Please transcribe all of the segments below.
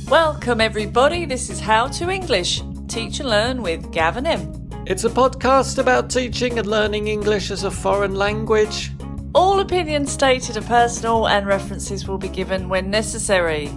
Welcome everybody, this is How to English, Teach and Learn with Gav and Em. It's a podcast about teaching and learning English as a foreign language. All opinions stated are personal and references will be given when necessary.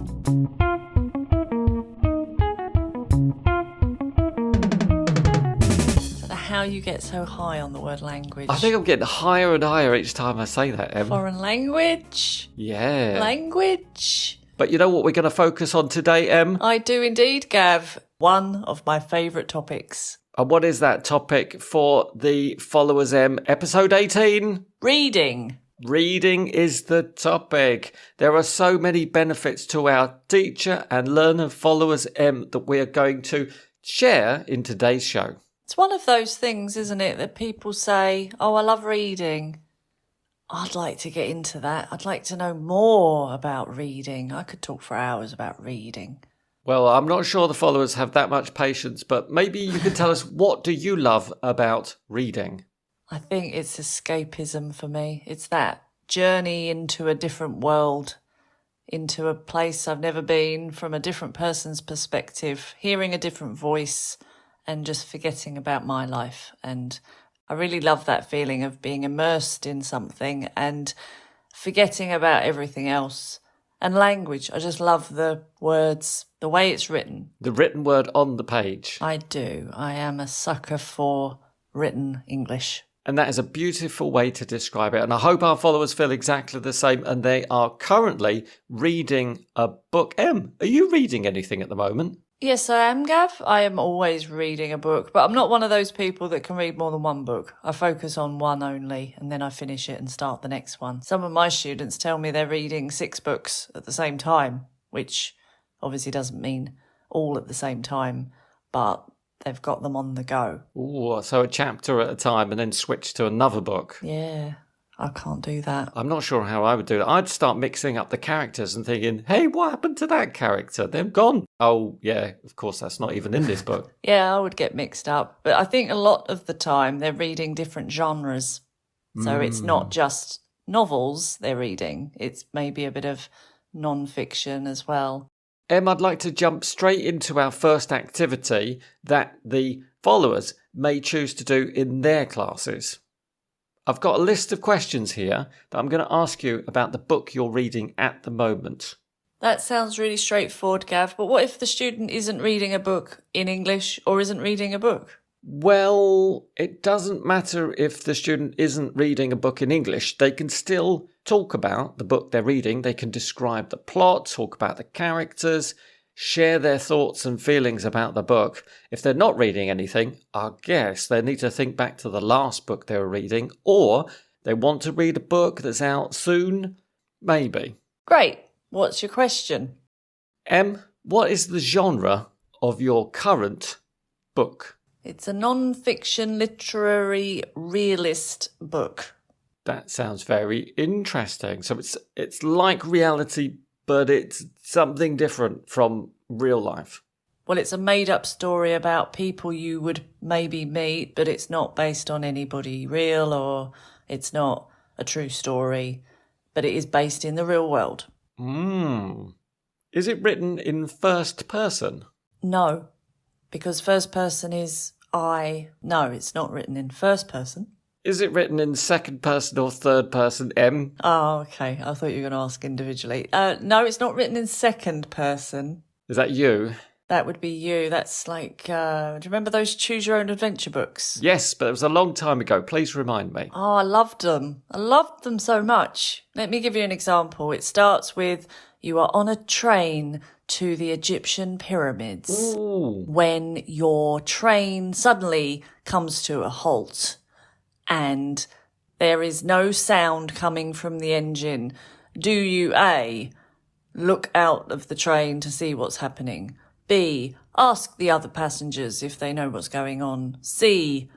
How you get so high on the word language. I think I'm getting higher and higher each time I say that, Em. Foreign language? Yeah. Language? But you know what we're going to focus on today, Em? I do indeed, Gav. One of my favourite topics. And what is that topic for the followers, Em? Episode 18? Reading. Reading is the topic. There are so many benefits to our teacher and learner followers, Em, that we are going to share in today's show. It's one of those things, isn't it, that people say, oh, I love reading. I'd like to get into that. I'd like to know more about reading. I could talk for hours about reading. Well, I'm not sure the followers have that much patience, but maybe you can tell us, what do you love about reading? I think it's escapism for me. It's that journey into a different world, into a place I've never been, from a different person's perspective, hearing a different voice, and just forgetting about my life. And I really love that feeling of being immersed in something and forgetting about everything else. And language, I just love the words, the way it's written. The written word on the page. I do. I am a sucker for written English. And that is a beautiful way to describe it. And I hope our followers feel exactly the same. And they are currently reading a book. Em, are you reading anything at the moment? Yes, I am, Gav. I am always reading a book, but I'm not one of those people that can read more than one book. I focus on one only, and then I finish it and start the next one. Some of my students tell me they're reading 6 books at the same time, which obviously doesn't mean all at the same time, but they've got them on the go. Ooh, so a chapter at a time and then switch to another book. Yeah, I can't do that. I'm not sure how I would do that. I'd start mixing up the characters and thinking, hey, what happened to that character? They're gone. Oh, yeah, of course, that's not even in this book. Yeah, I would get mixed up. But I think a lot of the time they're reading different genres. So it's not just novels they're reading. It's maybe a bit of non-fiction as well. Em, I'd like to jump straight into our first activity that the followers may choose to do in their classes. I've got a list of questions here that I'm going to ask you about the book you're reading at the moment. That sounds really straightforward, Gav, but what if the student isn't reading a book in English or isn't reading a book? Well, it doesn't matter if the student isn't reading a book in English. They can still talk about the book they're reading. They can describe the plot, talk about the characters, share their thoughts and feelings about the book. If they're not reading anything, I guess they need to think back to the last book they were reading, or they want to read a book that's out soon, maybe. Great. What's your question? Em, what is the genre of your current book? It's a non-fiction literary realist book. That sounds very interesting. So it's like reality, but it's something different from real life. Well, it's a made-up story about people you would maybe meet, but it's not based on anybody real, or it's not a true story, but it is based in the real world. Is it written in first person? No, because first person is I. No, it's not written in first person. Is it written in second person or third person, Em? Oh, okay. I thought you were going to ask individually. No, it's not written in second person. Is that you? That would be you. That's like, do you remember those Choose Your Own Adventure books? Yes, but it was a long time ago. Please remind me. Oh, I loved them. I loved them so much. Let me give you an example. It starts with, you are on a train to the Egyptian pyramids. Ooh. When your train suddenly comes to a halt and there is no sound coming from the engine, do you A, look out of the train to see what's happening? B, ask the other passengers if they know what's going on? C,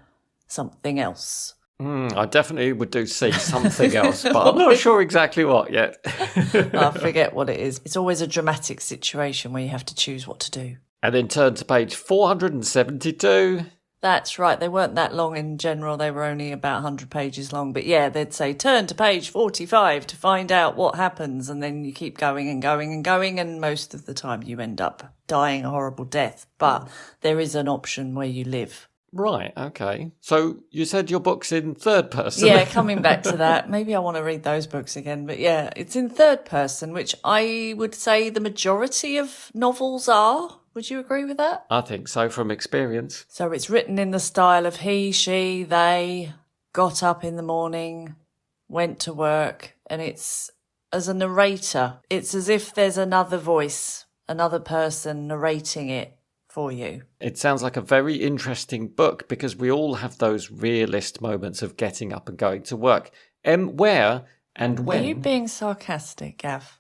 something else? I definitely would do C, something else, but I'm not sure exactly what yet. I forget what it is. It's always a dramatic situation where you have to choose what to do. And then turn to page 472. That's right. They weren't that long in general. They were only about 100 pages long. But yeah, they'd say, turn to page 45 to find out what happens. And then you keep going and going and going. And most of the time you end up dying a horrible death. But there is an option where you live. Right, okay. So you said your book's in third person. Yeah, coming back to that. Maybe I want to read those books again. But yeah, it's in third person, which I would say the majority of novels are. Would you agree with that? I think so, from experience. So it's written in the style of he, she, they got up in the morning, went to work, and it's as a narrator. It's as if there's another voice, another person narrating it for you. It sounds like a very interesting book because we all have those realist moments of getting up and going to work. Where and when? Are you being sarcastic, Gav?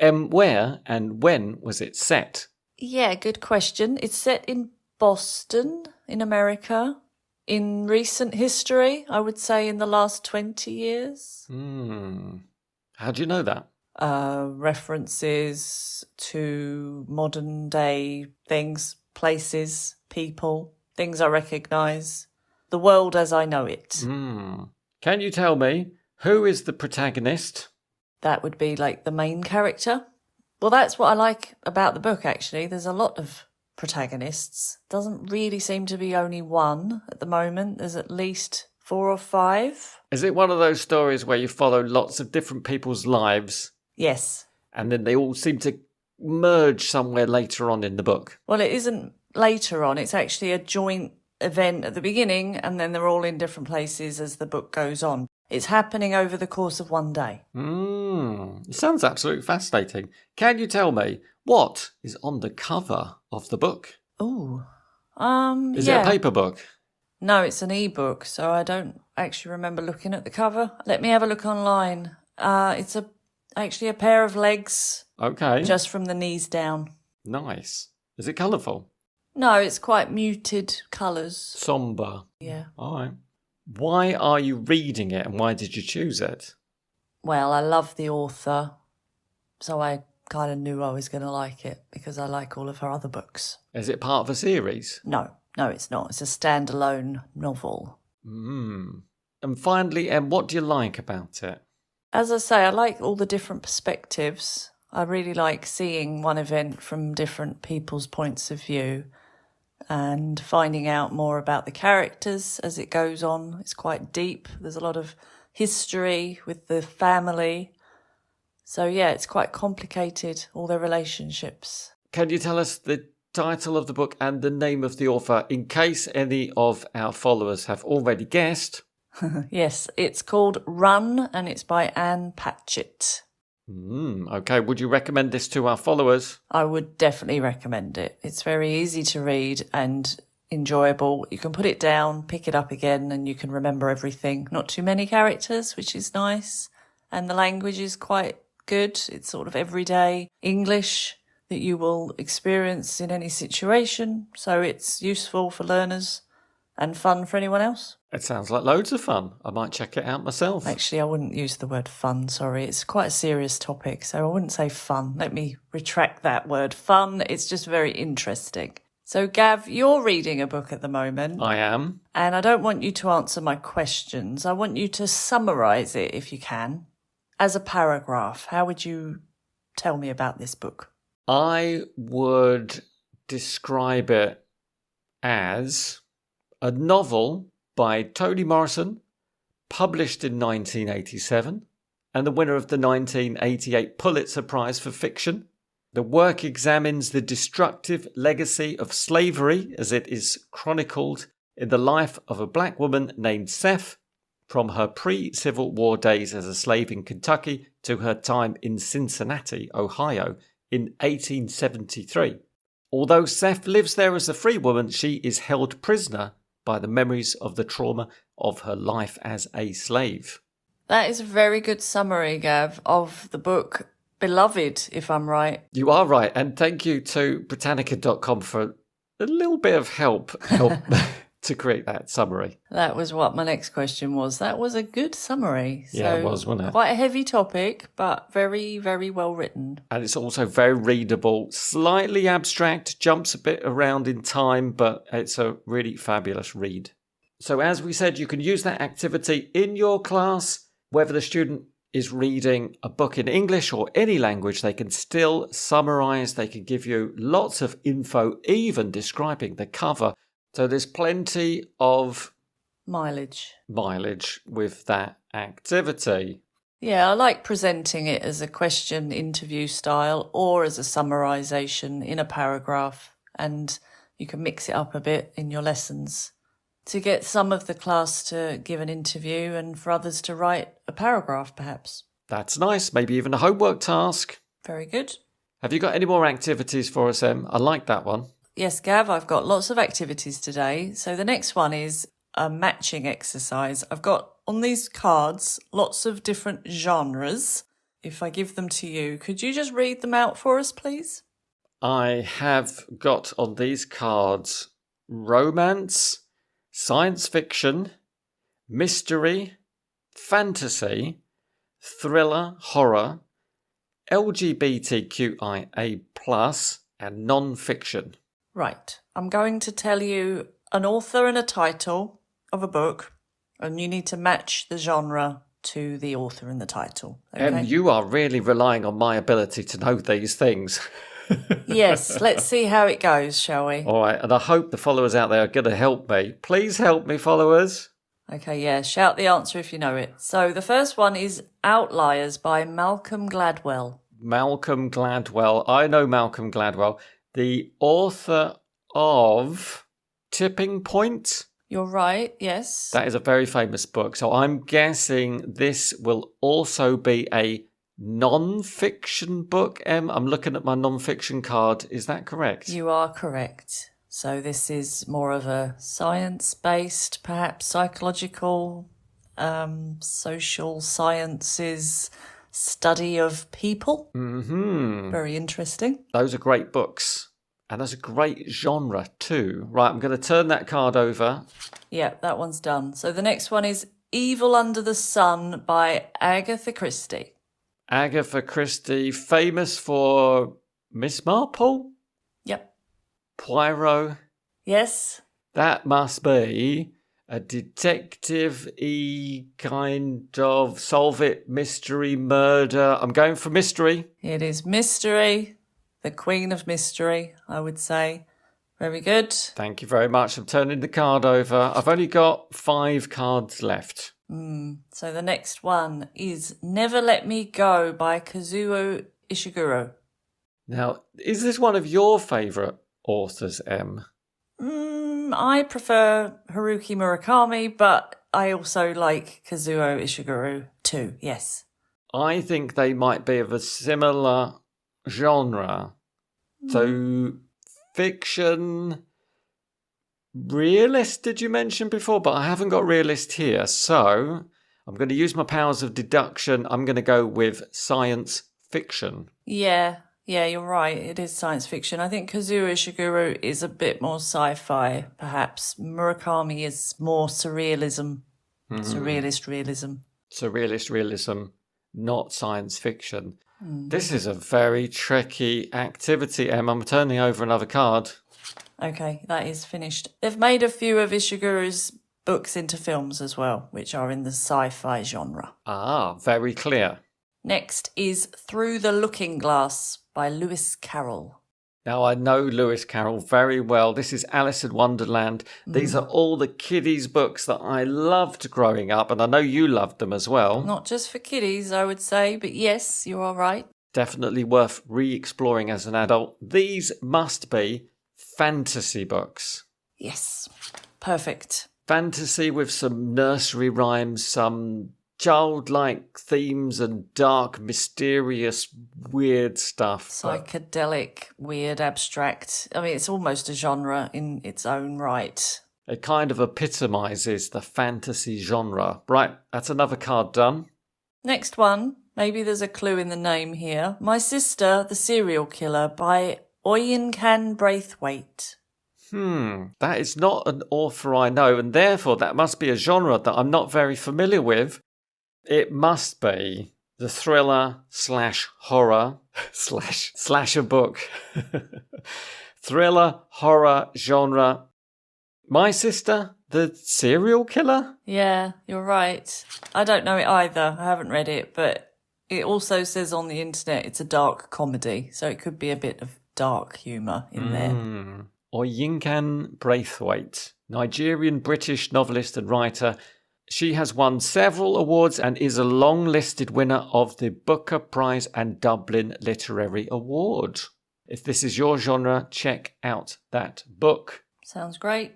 Where and when was it set? Yeah, good question. It's set in Boston, in America. In recent history, I would say in the last 20 years. How do you know that? References to modern day things, places, people, things I recognise. The world as I know it. Can you tell me, who is the protagonist? That would be like the main character. Well, that's what I like about the book, actually. There's a lot of protagonists. Doesn't really seem to be only one at the moment. There's at least 4 or 5. Is it one of those stories where you follow lots of different people's lives? Yes. And then they all seem to merge somewhere later on in the book? Well, it isn't later on. It's actually a joint event at the beginning, and then they're all in different places as the book goes on. It's happening over the course of one day. It sounds absolutely fascinating. Can you tell me what is on the cover of the book? Ooh. Is it a paper book? No, it's an e-book, so I don't actually remember looking at the cover. Let me have a look online. It's actually a pair of legs. Okay. Just from the knees down. Nice. Is it colourful? No, it's quite muted colours. Sombre. Yeah. All right. Why are you reading it and why did you choose it? Well, I love the author, so I kind of knew I was going to like it because I like all of her other books. Is it part of a series? No, it's not. It's a standalone novel. And finally, what do you like about it? As I say, I like all the different perspectives. I really like seeing one event from different people's points of view and finding out more about the characters as it goes on. It's quite deep. There's a lot of history with the family. So, yeah, it's quite complicated, all their relationships. Can you tell us the title of the book and the name of the author in case any of our followers have already guessed? Yes, it's called Run and it's by Anne Patchett. Okay, would you recommend this to our followers? I would definitely recommend it. It's very easy to read and enjoyable. You can put it down, pick it up again, and you can remember everything. Not too many characters, which is nice. And the language is quite good. It's sort of everyday English that you will experience in any situation. So it's useful for learners and fun for anyone else. It sounds like loads of fun. I might check it out myself. Actually, I wouldn't use the word fun, sorry. It's quite a serious topic, so I wouldn't say fun. Let me retract that word. Fun, it's just very interesting. So, Gav, you're reading a book at the moment. I am. And I don't want you to answer my questions. I want you to summarise it, if you can, as a paragraph. How would you tell me about this book? I would describe it as a novel by Toni Morrison, published in 1987, and the winner of the 1988 Pulitzer Prize for Fiction. The work examines the destructive legacy of slavery as it is chronicled in the life of a black woman named Seth, from her pre-Civil War days as a slave in Kentucky to her time in Cincinnati, Ohio, in 1873. Although Seth lives there as a free woman, she is held prisoner by the memories of the trauma of her life as a slave. That is a very good summary, Gav, of the book Beloved, if I'm right. You are right, and thank you to Britannica.com for a little bit of help to create that summary. That was what my next question was. That was a good summary. Yeah, it was, wasn't it? Quite a heavy topic, but very, very well written. And it's also very readable, slightly abstract, jumps a bit around in time, but it's a really fabulous read. So as we said, you can use that activity in your class, whether the student is reading a book in English or any language, they can still summarise, they can give you lots of info, even describing the cover. So there's plenty of mileage with that activity. Yeah, I like presenting it as a question interview style or as a summarisation in a paragraph, and you can mix it up a bit in your lessons to get some of the class to give an interview and for others to write a paragraph, perhaps. That's nice. Maybe even a homework task. Very good. Have you got any more activities for us, Em? I like that one. Yes, Gav, I've got lots of activities today. So the next one is a matching exercise. I've got on these cards lots of different genres. If I give them to you, could you just read them out for us, please? I have got on these cards romance, science fiction, mystery, fantasy, thriller, horror, LGBTQIA+, and non-fiction. Right. I'm going to tell you an author and a title of a book, and you need to match the genre to the author and the title. Okay? You are really relying on my ability to know these things. Yes, let's see how it goes, shall we? All right, and I hope the followers out there are going to help me. Please help me, followers. Okay, yeah, shout the answer if you know it. So the first one is Outliers by Malcolm Gladwell. Malcolm Gladwell. I know Malcolm Gladwell, the author of Tipping Point. You're right, yes. That is a very famous book. So I'm guessing this will also be a non-fiction book, Em. I'm looking at my non-fiction card. Is that correct? You are correct. So this is more of a science-based, perhaps psychological, social sciences study of people. Mm-hmm. Very interesting. Those are great books. And that's a great genre too. Right, I'm going to turn that card over. Yeah, that one's done. So the next one is Evil Under the Sun by Agatha Christie. Agatha Christie, famous for Miss Marple? Yep. Poirot? Yes. That must be a detective-y kind of solve-it mystery murder. I'm going for mystery. It is mystery. The Queen of Mystery, I would say. Very good. Thank you very much. I'm turning the card over. I've only got 5 cards left. So the next one is Never Let Me Go by Kazuo Ishiguro. Now, is this one of your favourite authors, Em? I prefer Haruki Murakami, but I also like Kazuo Ishiguro too, yes. I think they might be of a similar genre. So, fiction, realist, did you mention before? But I haven't got realist here. So, I'm going to use my powers of deduction. I'm going to go with science fiction. Yeah, you're right. It is science fiction. I think Kazuo Ishiguro is a bit more sci-fi, perhaps. Murakami is more surrealism. Surrealist realism. Surrealist realism, not science fiction. This is a very tricky activity, Em. I'm turning over another card. Okay, that is finished. They've made a few of Ishiguro's books into films as well, which are in the sci-fi genre. Ah, very clear. Next is Through the Looking Glass by Lewis Carroll. Now, I know Lewis Carroll very well. This is Alice in Wonderland. These are all the kiddies' books that I loved growing up, and I know you loved them as well. Not just for kiddies, I would say, but yes, you are right. Definitely worth re-exploring as an adult. These must be fantasy books. Yes, perfect. Fantasy with some nursery rhymes, some childlike themes and dark, mysterious, weird stuff. Psychedelic, weird, abstract. I mean, it's almost a genre in its own right. It kind of epitomises the fantasy genre. Right, that's another card done. Next one, maybe there's a clue in the name here. My Sister, the Serial Killer by Oyin Can Braithwaite. That is not an author I know, and therefore that must be a genre that I'm not very familiar with. It must be the thriller / horror / slasher book. Thriller, horror, genre. My Sister, the Serial Killer? Yeah, you're right. I don't know it either. I haven't read it, but it also says on the internet it's a dark comedy, so it could be a bit of dark humour in there. Oyinkan Braithwaite, Nigerian-British novelist and writer. She has won several awards and is a long-listed winner of the Booker Prize and Dublin Literary Award. If this is your genre, check out that book. Sounds great.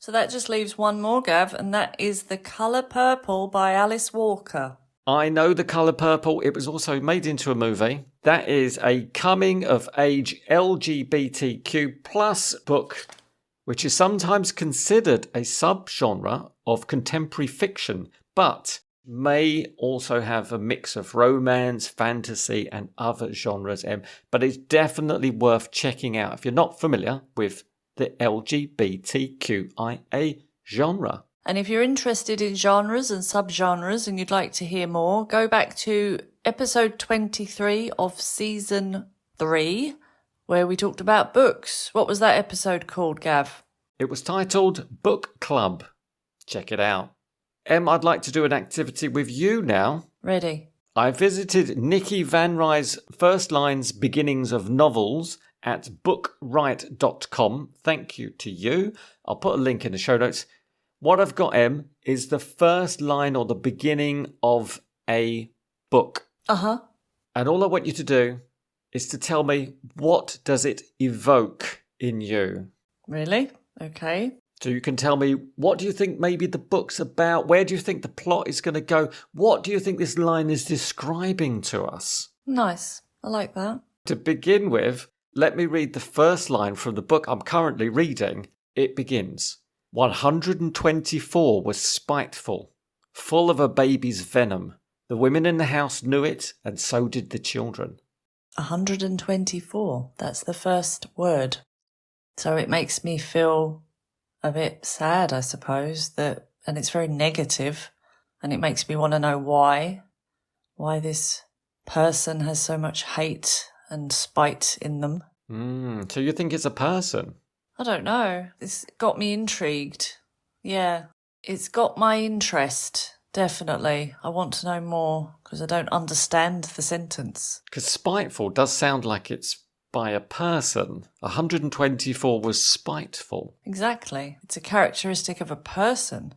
So that just leaves one more, Gav, and that is The Colour Purple by Alice Walker. I know The Colour Purple. It was also made into a movie. That is a coming-of-age LGBTQ plus book, which is sometimes considered a subgenre of contemporary fiction, but may also have a mix of romance, fantasy, and other genres. But it's definitely worth checking out if you're not familiar with the LGBTQIA genre. And if you're interested in genres and subgenres and you'd like to hear more, go back to episode 23 of season 3, where we talked about books. What was that episode called, Gav? It was titled Book Club. Check it out. I'd like to do an activity with you now. Ready. I visited Nikki Van Rye's First Lines Beginnings of Novels at bookwrite.com. Thank you to you. I'll put a link in the show notes. What I've got, is the first line or the beginning of a book. Uh-huh. And all I want you to do is to tell me, what does it evoke in you? Really? Okay. So you can tell me, what do you think maybe the book's about? Where do you think the plot is going to go? What do you think this line is describing to us? Nice. I like that. To begin with, let me read the first line from the book I'm currently reading. It begins, 124 was spiteful, full of a baby's venom. The women in the house knew it, and so did the children. 124. That's the first word. So it makes me feel a bit sad, I suppose, and it's very negative, and it makes me want to know why this person has so much hate and spite in them. So you think it's a person? I don't know. It's got me intrigued. Yeah, it's got my interest, definitely. I want to know more because I don't understand the sentence. Because spiteful does sound like it's by a person. 124 was spiteful. Exactly. It's a characteristic of a person.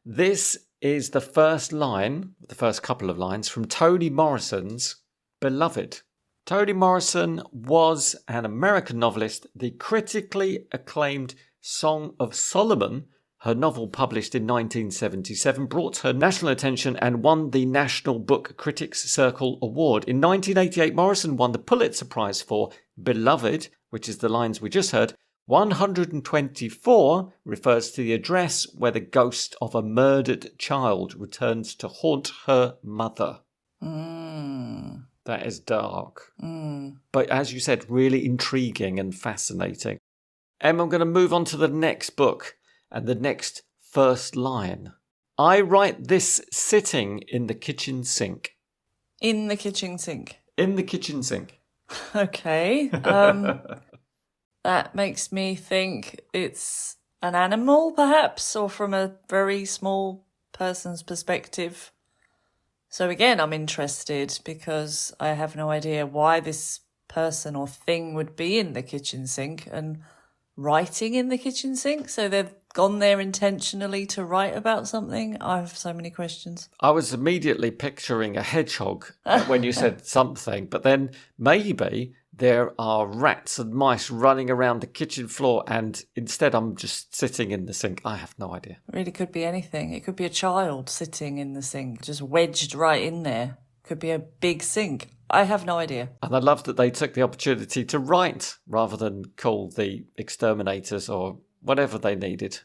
This is the first line, the first couple of lines from Toni Morrison's Beloved. Toni Morrison was an American novelist. The critically acclaimed Song of Solomon, her novel published in 1977, brought her national attention and won the National Book Critics Circle Award. In 1988, Morrison won the Pulitzer Prize for Beloved, which is the lines we just heard. 124 refers to the address where the ghost of a murdered child returns to haunt her mother. That is dark. But as you said, really intriguing and fascinating. I'm going to move on to the next book and the next first line. I write this sitting in the kitchen sink. In the kitchen sink. In the kitchen sink. Okay. That makes me think it's an animal, perhaps, or from a very small person's perspective. So again, I'm interested because I have no idea why this person or thing would be in the kitchen sink and writing in the kitchen sink. So they've gone there intentionally to write about something. I have so many questions. I was immediately picturing a hedgehog when you said something, but then maybe there are rats and mice running around the kitchen floor and instead I'm just sitting in the sink. I have no idea. It really could be anything. It could be a child sitting in the sink, just wedged right in there. Could be a big sink. I have no idea. And I love that they took the opportunity to write rather than call the exterminators or whatever they needed.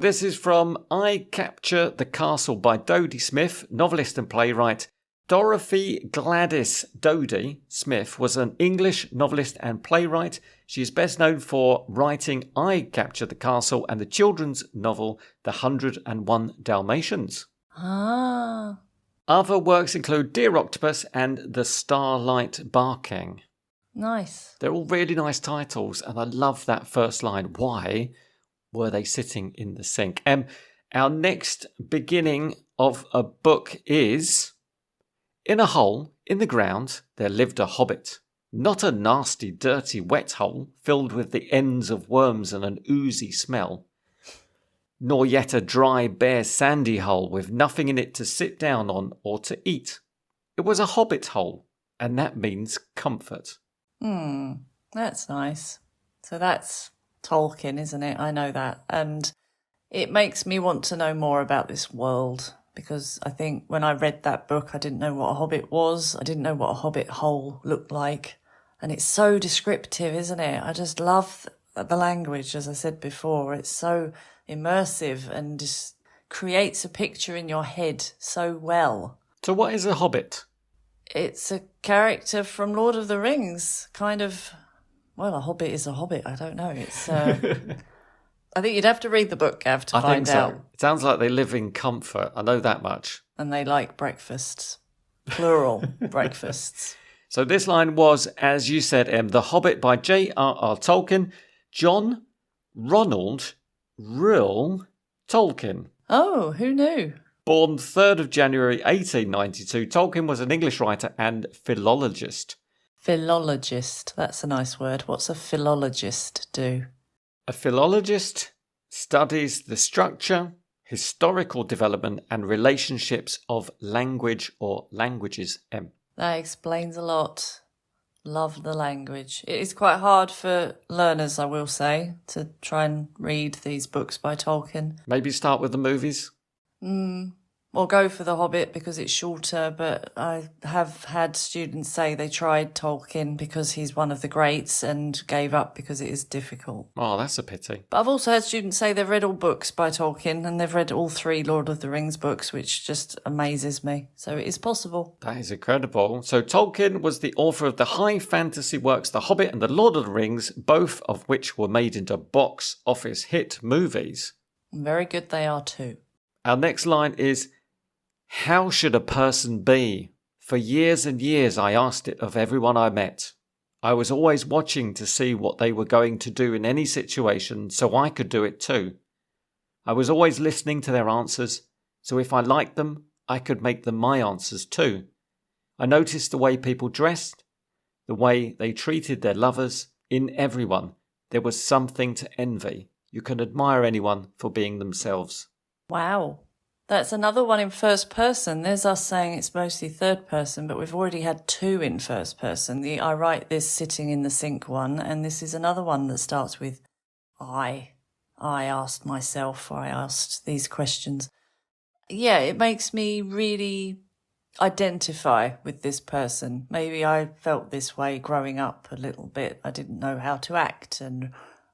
This is from I Capture the Castle by Dodie Smith, novelist and playwright. Dorothy Gladys Dodie Smith was an English novelist and playwright. She is best known for writing I Captured the Castle and the children's novel The 101 Dalmatians. Ah. Other works include Dear Octopus and The Starlight Barking. Nice. They're all really nice titles, and I love that first line. Why were they sitting in the sink? Our next beginning of a book is... In a hole in the ground there lived a hobbit. Not a nasty, dirty, wet hole filled with the ends of worms and an oozy smell. Nor yet a dry, bare, sandy hole with nothing in it to sit down on or to eat. It was a hobbit hole, and that means comfort. That's nice. So that's Tolkien, isn't it? I know that. And it makes me want to know more about this world, because I think when I read that book, I didn't know what a hobbit was. I didn't know what a hobbit hole looked like. And it's so descriptive, isn't it? I just love the language, as I said before. It's so immersive and just creates a picture in your head so well. So what is a hobbit? It's a character from Lord of the Rings, kind of. Well, a hobbit is a hobbit. I don't know. It's. I think you'd have to read the book, Gav, to find out. It sounds like they live in comfort. I know that much. And they like breakfasts, plural breakfasts. So this line was, as you said, The Hobbit by J.R.R. Tolkien, John Ronald Reuel Tolkien. Oh, who knew? Born 3rd of January 1892, Tolkien was an English writer and philologist. Philologist, that's a nice word. What's a philologist do? A philologist studies the structure, historical development and relationships of language or languages. That explains a lot. Love the language. It is quite hard for learners, I will say, to try and read these books by Tolkien. Maybe start with the movies? Or go for The Hobbit because it's shorter, but I have had students say they tried Tolkien because he's one of the greats and gave up because it is difficult. Oh, that's a pity. But I've also had students say they've read all books by Tolkien and they've read all 3 Lord of the Rings books, which just amazes me. So it is possible. That is incredible. So Tolkien was the author of the high fantasy works The Hobbit and The Lord of the Rings, both of which were made into box office hit movies. Very good they are too. Our next line is, how should a person be? For years and years I asked it of everyone I met. I was always watching to see what they were going to do in any situation so I could do it too. I was always listening to their answers, so if I liked them, I could make them my answers too. I noticed the way people dressed, the way they treated their lovers. In everyone, there was something to envy. You can admire anyone for being themselves. Wow. That's another one in first person. There's us saying it's mostly third person, but we've already had 2 in first person. The I write this sitting in the sink one, and this is another one that starts with I. I asked myself, I asked these questions. Yeah, it makes me really identify with this person. Maybe I felt this way growing up a little bit. I didn't know how to act, and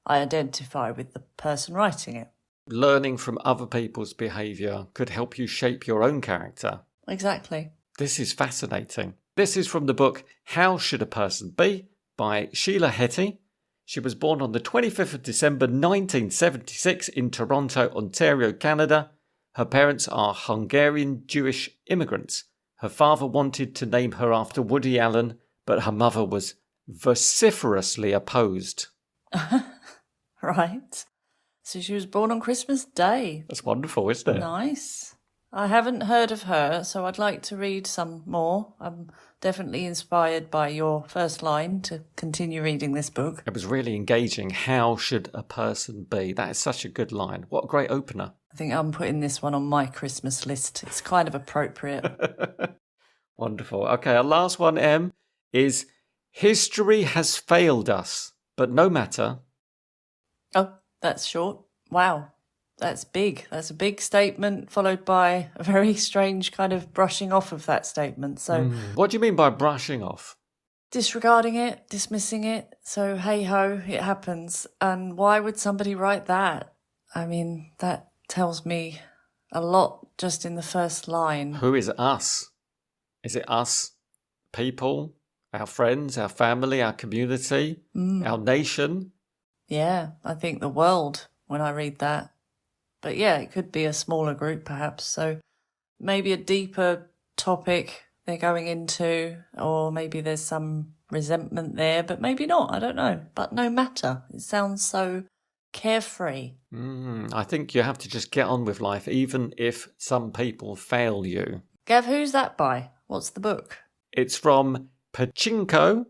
I identify with the person writing it. Learning from other people's behaviour could help you shape your own character. Exactly. This is fascinating. This is from the book How Should a Person Be by Sheila Heti. She was born on the 25th of December 1976 in Toronto, Ontario, Canada. Her parents are Hungarian Jewish immigrants. Her father wanted to name her after Woody Allen, but her mother was vociferously opposed. Right. So she was born on Christmas Day. That's wonderful, isn't it? Nice. I haven't heard of her, so I'd like to read some more. I'm definitely inspired by your first line to continue reading this book. It was really engaging. How should a person be? That is such a good line. What a great opener. I think I'm putting this one on my Christmas list. It's kind of appropriate. Wonderful. Okay, our last one, Em, is History has failed us, but no matter. Oh, that's short. Wow. That's big. That's a big statement followed by a very strange kind of brushing off of that statement. So, What do you mean by brushing off? disregarding it, dismissing it. So, hey ho, it happens. And why would somebody write that? I mean, that tells me a lot just in the first line. Who is us? Is it us, people, our friends, our family, our community, our nation? Yeah, I think the world when I read that. But yeah, it could be a smaller group perhaps. So maybe a deeper topic they're going into, or maybe there's some resentment there, but maybe not. I don't know. But no matter. It sounds so carefree. I think you have to just get on with life, even if some people fail you. Gav, who's that by? What's the book? It's from Pachinko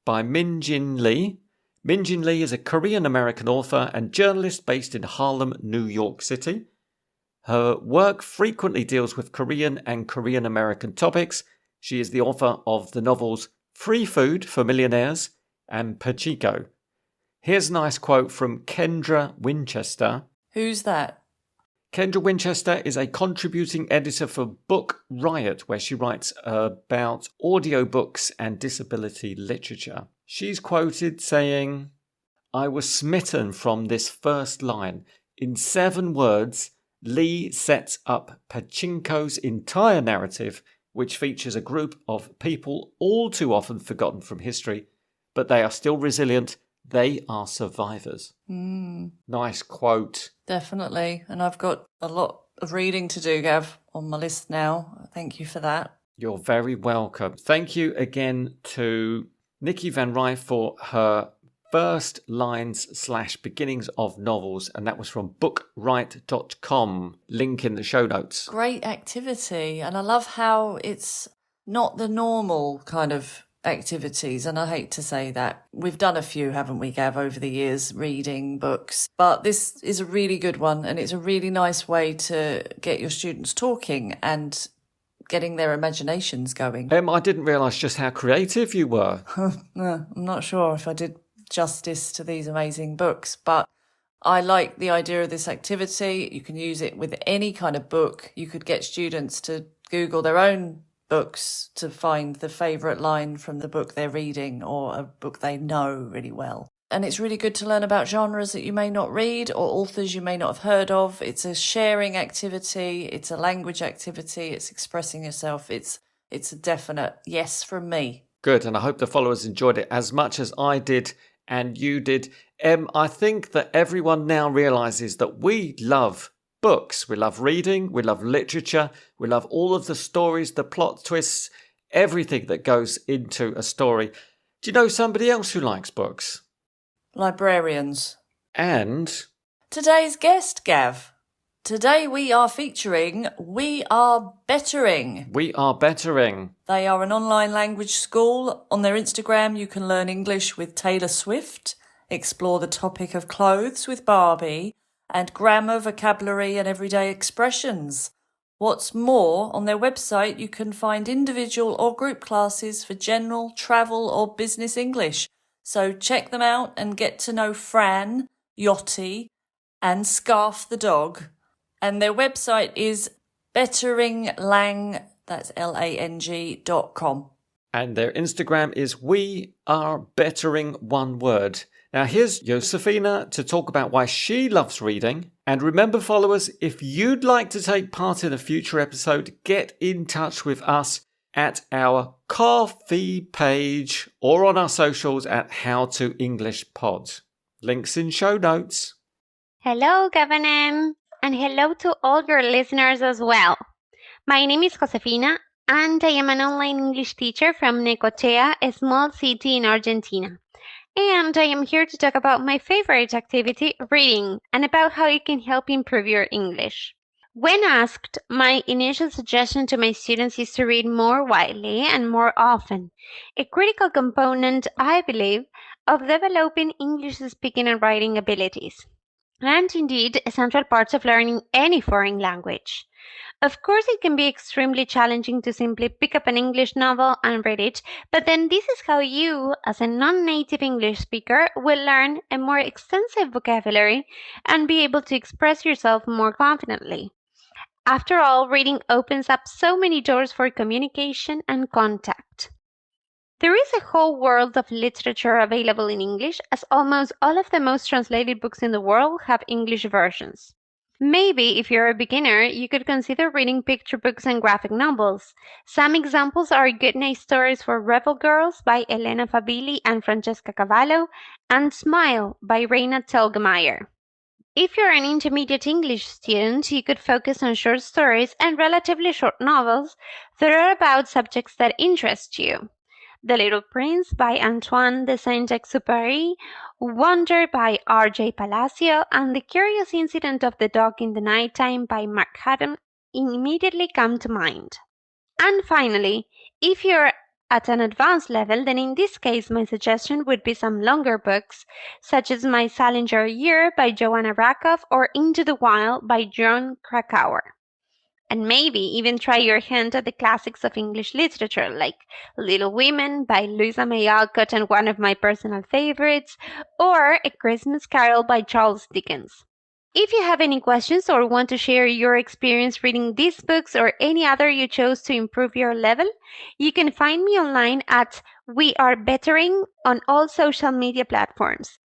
by Min-Jin Lee. Min-Jin Lee is a Korean-American author and journalist based in Harlem, New York City. Her work frequently deals with Korean and Korean-American topics. She is the author of the novels Free Food for Millionaires and Pachinko. Here's a nice quote from Kendra Winchester. Who's that? Kendra Winchester is a contributing editor for Book Riot, where she writes about audiobooks and disability literature. She's quoted saying, "I was smitten from this first line. In 7 words, Lee sets up Pachinko's entire narrative, which features a group of people all too often forgotten from history, but they are still resilient. They are survivors." Nice quote. Definitely. And I've got a lot of reading to do, Gav, on my list now. Thank you for that. You're very welcome. Thank you again to Nikki Van Rij for her first lines/beginnings of novels, and that was from bookright.com. Link in the show notes. Great activity. And I love how it's not the normal kind of activities, and I hate to say that. We've done a few, haven't we, Gav, over the years, reading books, but this is a really good one, and it's a really nice way to get your students talking and getting their imaginations going. I didn't realise just how creative you were. No, I'm not sure if I did justice to these amazing books, but I like the idea of this activity. You can use it with any kind of book. You could get students to Google their own books to find the favourite line from the book they're reading or a book they know really well. And it's really good to learn about genres that you may not read or authors you may not have heard of. It's a sharing activity. It's a language activity. It's expressing yourself. It's a definite yes from me. Good, and I hope the followers enjoyed it as much as I did and you did. I think that everyone now realises that we love books. We love reading, we love literature, we love all of the stories, the plot twists, everything that goes into a story. Do you know somebody else who likes books? Librarians. And today's guest, Gav. Today we are featuring WeAreBettering. WeAreBettering. They are an online language school. On their Instagram you can learn English with Taylor Swift, explore the topic of clothes with Barbie, and grammar, vocabulary and everyday expressions. What's more, on their website you can find individual or group classes for general, travel or business English. So check them out and get to know Fran, Yachty and Scarf the dog. And their website is betteringlang, that's lang.com. And their Instagram is WeAreBettering, one word. Now here's Josefina to talk about why she loves reading. And remember, followers, if you'd like to take part in a future episode, get in touch with us at our Ko-fi page or on our socials at How to English Pod. Links in show notes. Hello, Gavin, and hello to all your listeners as well. My name is Josefina, and I am an online English teacher from Necochea, a small city in Argentina. And I am here to talk about my favorite activity, reading, and about how it can help improve your English. When asked, my initial suggestion to my students is to read more widely and more often, a critical component, I believe, of developing English speaking and writing abilities, and indeed a central part of learning any foreign language. Of course, it can be extremely challenging to simply pick up an English novel and read it, but then this is how you, as a non-native English speaker, will learn a more extensive vocabulary and be able to express yourself more confidently. After all, reading opens up so many doors for communication and contact. There is a whole world of literature available in English, as almost all of the most translated books in the world have English versions. Maybe if you're a beginner, you could consider reading picture books and graphic novels. Some examples are Good Night Stories for Rebel Girls by Elena Fabilli and Francesca Cavallo, and Smile by Reina Telgemeier. If you're an intermediate English student, you could focus on short stories and relatively short novels that are about subjects that interest you. The Little Prince by Antoine de Saint-Exupéry, Wonder by R.J. Palacio, and The Curious Incident of the Dog in the Nighttime by Mark Hutton immediately come to mind. And finally, if you're at an advanced level, then in this case my suggestion would be some longer books, such as My Salinger Year by Joanna Rakoff or Into the Wild by John Krakauer. And maybe even try your hand at the classics of English literature, like Little Women by Louisa May Alcott and one of my personal favorites, or A Christmas Carol by Charles Dickens. If you have any questions or want to share your experience reading these books or any other you chose to improve your level, you can find me online at WeAreBettering on all social media platforms.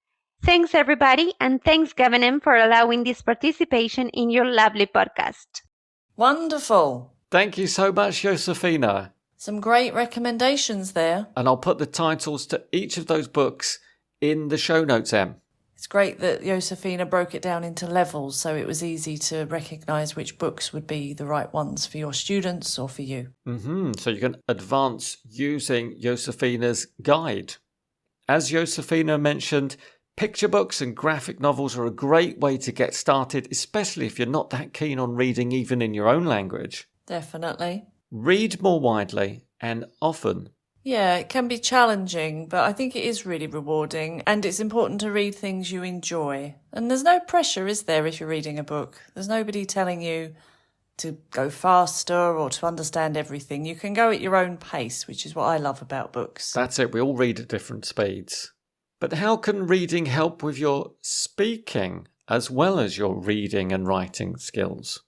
Thanks everybody, and thanks Gavin for allowing this participation in your lovely podcast. Wonderful. Thank you so much, Josefina. Some great recommendations there. And I'll put the titles to each of those books in the show notes, Em. It's great that Josefina broke it down into levels so it was easy to recognise which books would be the right ones for your students or for you. So you can advance using Josefina's guide. As Josefina mentioned, picture books and graphic novels are a great way to get started, especially if you're not that keen on reading even in your own language. Definitely. Read more widely and often. Yeah, it can be challenging, but I think it is really rewarding, and it's important to read things you enjoy. And there's no pressure, is there, if you're reading a book? There's nobody telling you to go faster or to understand everything. You can go at your own pace, which is what I love about books. That's it, we all read at different speeds. But how can reading help with your speaking as well as your reading and writing skills?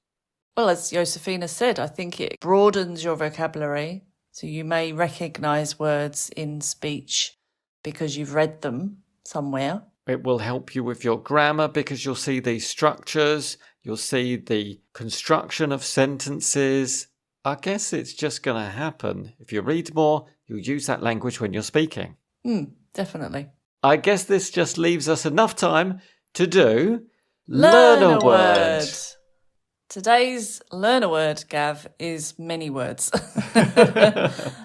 Well, as Josefina said, I think it broadens your vocabulary. So you may recognise words in speech because you've read them somewhere. It will help you with your grammar because you'll see these structures, you'll see the construction of sentences. I guess it's just going to happen. If you read more, you'll use that language when you're speaking. Definitely. I guess this just leaves us enough time to do Learn a word. Today's learn a word, Gav, is many words.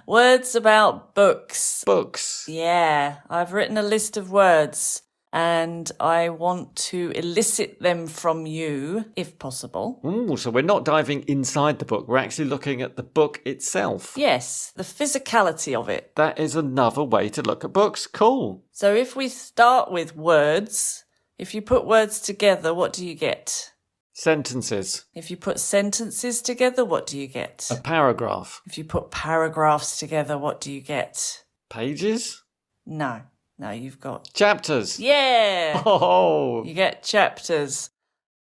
Words about books. Books. Yeah, I've written a list of words and I want to elicit them from you, if possible. Ooh, so we're not diving inside the book. We're actually looking at the book itself. Yes, the physicality of it. That is another way to look at books. Cool. So if we start with words, if you put words together, what do you get? Sentences. If you put sentences together, what do you get? A paragraph. If you put paragraphs together, what do you get? Pages? No, you've got... Chapters. Yeah! Oh! You get chapters.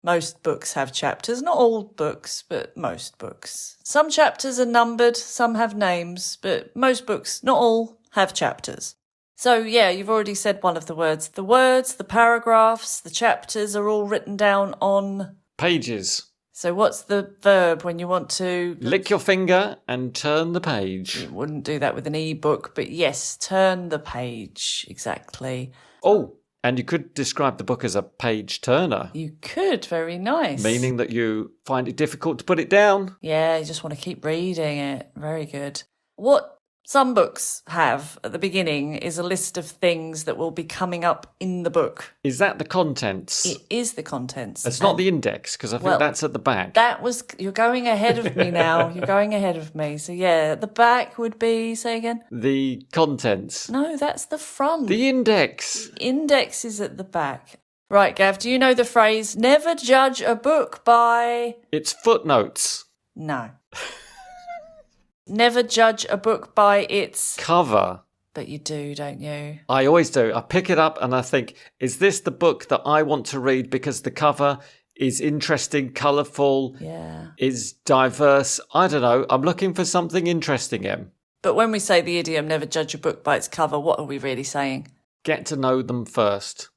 Most books have chapters. Not all books, but most books. Some chapters are numbered, some have names, but most books, not all, have chapters. So, yeah, you've already said one of the words. The words, the paragraphs, the chapters are all written down on... Pages. So what's the verb when you want to... Lick your finger and turn the page. You wouldn't do that with an e-book, but yes, turn the page. Exactly. Oh, and you could describe the book as a page turner. You could, very nice. Meaning that you find it difficult to put it down. Yeah, you just want to keep reading it. Very good. What some books have at the beginning is a list of things that will be coming up in the book. Is that the contents? It is the contents. It's not the index, because I think that's at the back. You're going ahead of me now. You're going ahead of me. So yeah, the back would be, say again? The contents. No, that's the front. The index. The index is at the back. Right, Gav, do you know the phrase, never judge a book by... It's footnotes. No. Never judge a book by its... cover. But you do, don't you? I always do. I pick it up and I think, is this the book that I want to read because the cover is interesting, colourful, is diverse? I don't know. I'm looking for something interesting in. But when we say the idiom, never judge a book by its cover, what are we really saying? Get to know them first.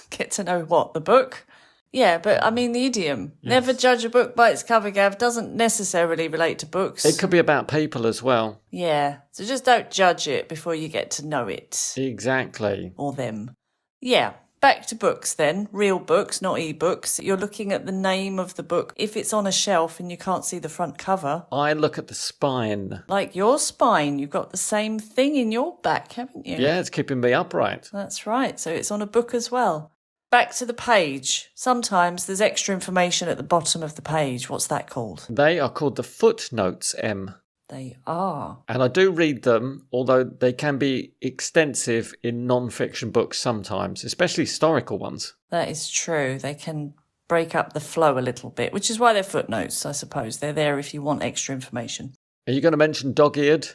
Get to know what? The book? Yeah, but I mean the idiom. Yes. Never judge a book by its cover, Gav, doesn't necessarily relate to books. It could be about people as well. Yeah, so just don't judge it before you get to know it. Exactly. Or them. Yeah, back to books then. Real books, not e-books. You're looking at the name of the book. If it's on a shelf and you can't see the front cover. I look at the spine. Like your spine. You've got the same thing in your back, haven't you? Yeah, it's keeping me upright. That's right. So it's on a book as well. Back to the page. Sometimes there's extra information at the bottom of the page. What's that called? They are called the footnotes, Em. They are. And I do read them, although they can be extensive in non-fiction books sometimes, especially historical ones. That is true. They can break up the flow a little bit, which is why they're footnotes, I suppose. They're there if you want extra information. Are you going to mention dog-eared?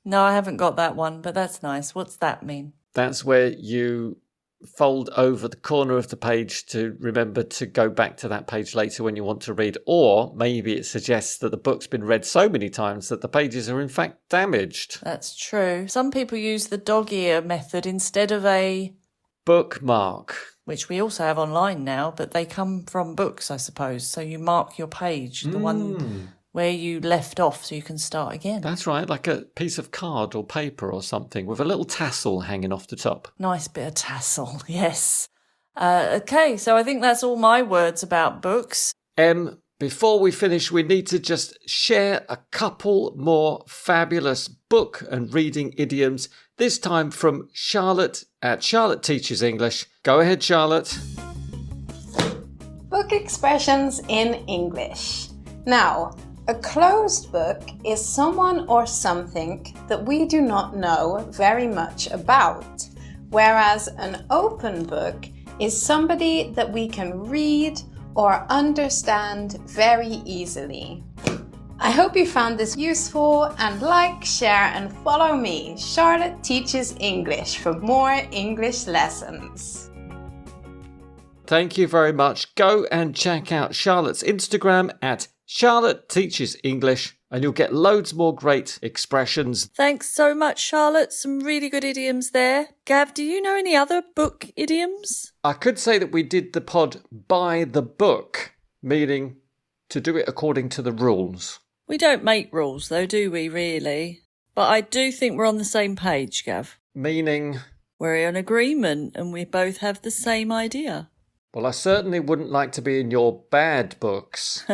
No, I haven't got that one, but that's nice. What's that mean? That's where you fold over the corner of the page to remember to go back to that page later when you want to read. Or maybe it suggests that the book's been read so many times that the pages are in fact damaged. That's true. Some people use the dog ear method instead of a bookmark, which we also have online now, but they come from books, I suppose. So you mark your page, the one where you left off, so you can start again. That's right, like a piece of card or paper or something with a little tassel hanging off the top. Nice bit of tassel, yes. Okay, so I think that's all my words about books. Before we finish, we need to just share a couple more fabulous book and reading idioms, this time from Charlotte at Charlotte Teaches English. Go ahead, Charlotte. Book expressions in English. Now, a closed book is someone or something that we do not know very much about, whereas an open book is somebody that we can read or understand very easily. I hope you found this useful, and like, share and follow me, Charlotte Teaches English, for more English lessons. Thank you very much. Go and check out Charlotte's Instagram at Charlotte Teaches English, and you'll get loads more great expressions. Thanks so much, Charlotte. Some really good idioms there. Gav, do you know any other book idioms? I could say that we did the pod by the book, meaning to do it according to the rules. We don't make rules, though, do we, really? But I do think we're on the same page, Gav. Meaning? We're in agreement, and we both have the same idea. Well, I certainly wouldn't like to be in your bad books.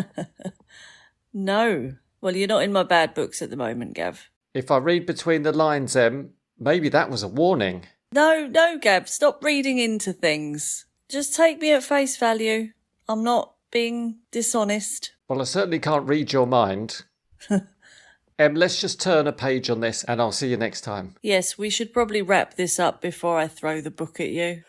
No. Well, you're not in my bad books at the moment, Gav. If I read between the lines, maybe that was a warning. No, Gav, stop reading into things. Just take me at face value. I'm not being dishonest. Well, I certainly can't read your mind. Let's just turn a page on this and I'll see you next time. Yes, we should probably wrap this up before I throw the book at you.